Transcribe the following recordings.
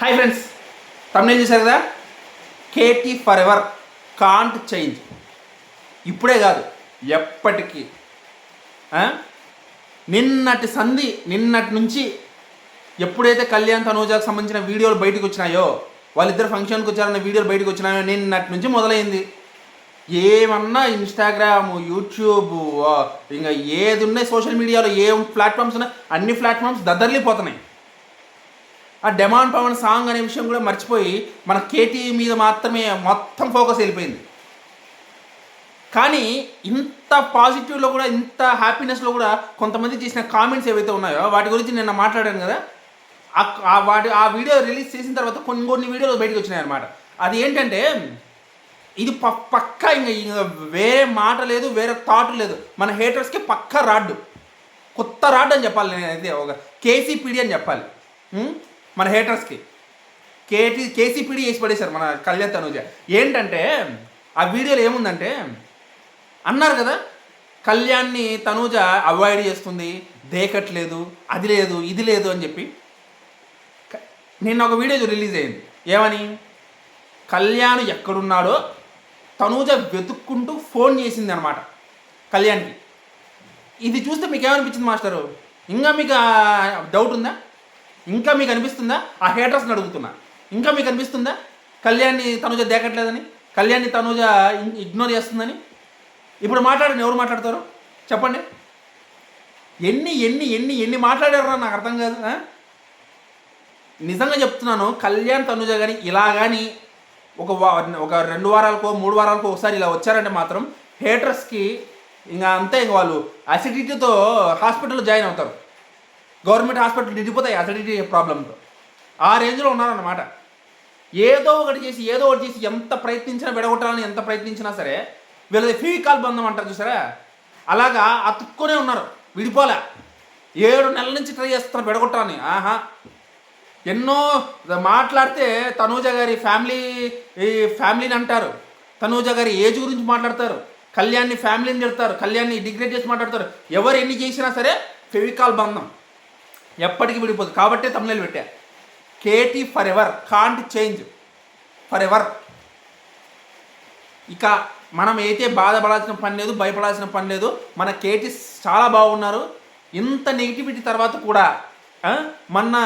Hi friends, తమిళ చూశారు కదా, KT for ever can't change. ఇప్పుడే కాదు, ఎప్పటికీ. నిన్నటి నుంచి ఎప్పుడైతే కళ్యాణ్ తనూజాకు సంబంధించిన వీడియోలు బయటకు వచ్చినాయో, వాళ్ళిద్దరు ఫంక్షన్కి వచ్చారన్న వీడియోలు బయటకు వచ్చినాయో నిన్నటి నుంచి మొదలైంది. ఏమన్నా ఇన్స్టాగ్రామ్, యూట్యూబ్, ఇంకా ఏది ఉన్నాయి సోషల్ మీడియాలో, ఏ ప్లాట్ఫామ్స్ ఉన్నాయి అన్ని ప్లాట్ఫామ్స్ దద్దర్లిపోతున్నాయి. ఆ డెమాన్ పవన్ సాంగ్ అనే విషయం కూడా మర్చిపోయి మన కేటీ మీద మాత్రమే మొత్తం ఫోకస్ వెళ్ళిపోయింది. కానీ ఇంత పాజిటివ్లో కూడా, ఇంత హ్యాపీనెస్లో కూడా కొంతమంది చేసిన కామెంట్స్ ఏవైతే ఉన్నాయో వాటి గురించి నిన్న మాట్లాడాను కదా. ఆ వీడియో రిలీజ్ చేసిన తర్వాత కొన్ని వీడియోలు బయటకు వచ్చినాయి అన్నమాట. అది ఏంటంటే, ఇది పక్కా ఇంకా వేరే మాట లేదు, వేరే థాట్ లేదు. మన హేటర్స్కి పక్కా రాడ్డు, కొత్త రాడ్డు అని చెప్పాలి. నేనైతే ఒక కేసీపీడీ అని చెప్పాలి మన హేటర్స్కి. కేసీపీడీ వేసి పడేశారు మన కళ్యాణ్ తనూజ. ఏంటంటే ఆ వీడియోలో ఏముందంటే, అన్నారు కదా కళ్యాణ్ని తనూజ అవాయిడ్ చేస్తుంది, దేకట్లేదు, అది లేదు ఇది లేదు అని చెప్పి. నిన్న ఒక వీడియో రిలీజ్ అయింది. ఏమని, కళ్యాణ్ ఎక్కడున్నాడో తనూజ వెతుక్కుంటూ ఫోన్ చేసింది అనమాట కళ్యాణ్కి. ఇది చూస్తే మీకు ఏమనిపించింది మాస్టరు? ఇంకా మీకు డౌట్ ఉందా? ఇంకా మీకు అనిపిస్తుందా? ఆ హేటర్స్ని అడుగుతున్నా, ఇంకా మీకు అనిపిస్తుందా కళ్యాణ్ని తనూజ దేకట్లేదని, కళ్యాణ్ని తనూజ ఇగ్నోర్ చేస్తుందని? ఇప్పుడు మాట్లాడండి, ఎవరు మాట్లాడతారు చెప్పండి. ఎన్ని ఎన్ని ఎన్ని ఎన్ని మాట్లాడారా నాకు అర్థం కాదు. నిజంగా చెప్తున్నాను, కళ్యాణ్ తనూజ కానీ ఇలా కానీ ఒక 2 వారాలకో 3 వారాలకో ఒకసారి ఇలా వచ్చారంటే మాత్రం హేటర్స్కి ఇంకా అంతే, ఇంక వాళ్ళు అసిడిటీతో హాస్పిటల్లో జాయిన్ అవుతారు. గవర్నమెంట్ హాస్పిటల్ నిండిపోతాయి అసిడిటీ ప్రాబ్లంతో. ఆ రేంజ్లో ఉన్నారన్నమాట. ఏదో ఒకటి చేసి ఎంత ప్రయత్నించినా విడగొట్టాలని ఎంత ప్రయత్నించినా సరే వీళ్ళది ఫీకాల్ బంధం అంటారు చూసారా, అలాగా అతుక్కునే ఉన్నారు, విడిపోలే. 7 నెలల నుంచి ట్రై చేస్తున్నారు విడగొట్టాలని. ఎన్నో మాట్లాడితే తనూజ గారి ఫ్యామిలీని అంటారు, తనూజ గారి ఏజ్ గురించి మాట్లాడతారు, కళ్యాణ్ని ఫ్యామిలీని తిడతారు, కళ్యాణ్ని డిగ్రేడ్ చేసి మాట్లాడతారు. ఎవరు ఎన్ని చేసినా సరే ఫెవికాల్ బంధం ఎప్పటికీ విడిపోదు. కాబట్టే తమిళ పెట్టా, KT for ever can't change, for ever. ఇక మనం అయితే బాధపడాల్సిన పని లేదు, భయపడాల్సిన పని లేదు. మన కేటీ చాలా బాగున్నారు. ఇంత నెగిటివిటీ తర్వాత కూడా, మొన్న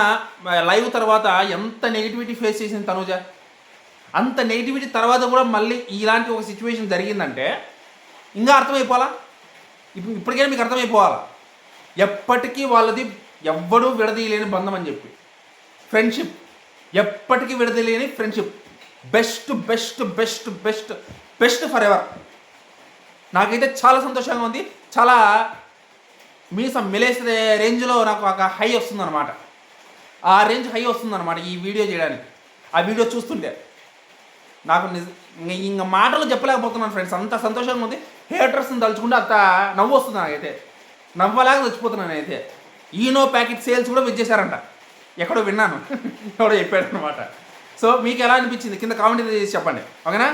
లైవ్ తర్వాత ఎంత నెగిటివిటీ ఫేస్ చేసింది తనూజ, అంత నెగిటివిటీ తర్వాత కూడా మళ్ళీ ఇలాంటి ఒక సిచ్యువేషన్ జరిగిందంటే ఇంకా అర్థమైపోవాలా. ఇప్పటికైనా మీకు అర్థమైపోవాలా, ఎప్పటికీ వాళ్ళది ఎవ్వడూ విడదీయలేని బంధం అని చెప్పి. ఫ్రెండ్షిప్ ఎప్పటికీ విడదీయలేని friendship, best best best best best forever. నాకైతే చాలా సంతోషంగా ఉంది. చాలా మీసం మెలేసే రేంజ్లో నాకు ఒక హై వస్తుందన్నమాట. ఆ రేంజ్ హై వస్తుందన్నమాట ఈ వీడియో చేయడానికి. ఆ వీడియో చూస్తుంటే నాకు ఇంకా మాటలు చెప్పలేకపోతున్నాను ఫ్రెండ్స్, అంత సంతోషంగా ఉంది. హేటర్స్ని తలుచుకుంటే అంత నవ్వు వస్తుంది నాకైతే, నవ్వలాగా చచ్చిపోతున్నాను నేనైతే. ఈనో ప్యాకెట్ సేల్స్ కూడా విచ్చేశారంట, ఎక్కడో విన్నాను, ఎవడో చెప్పాడు అనమాట. సో మీకు ఎలా అనిపించింది కింద కామెంట్ చేసి చెప్పండి, ఓకేనా?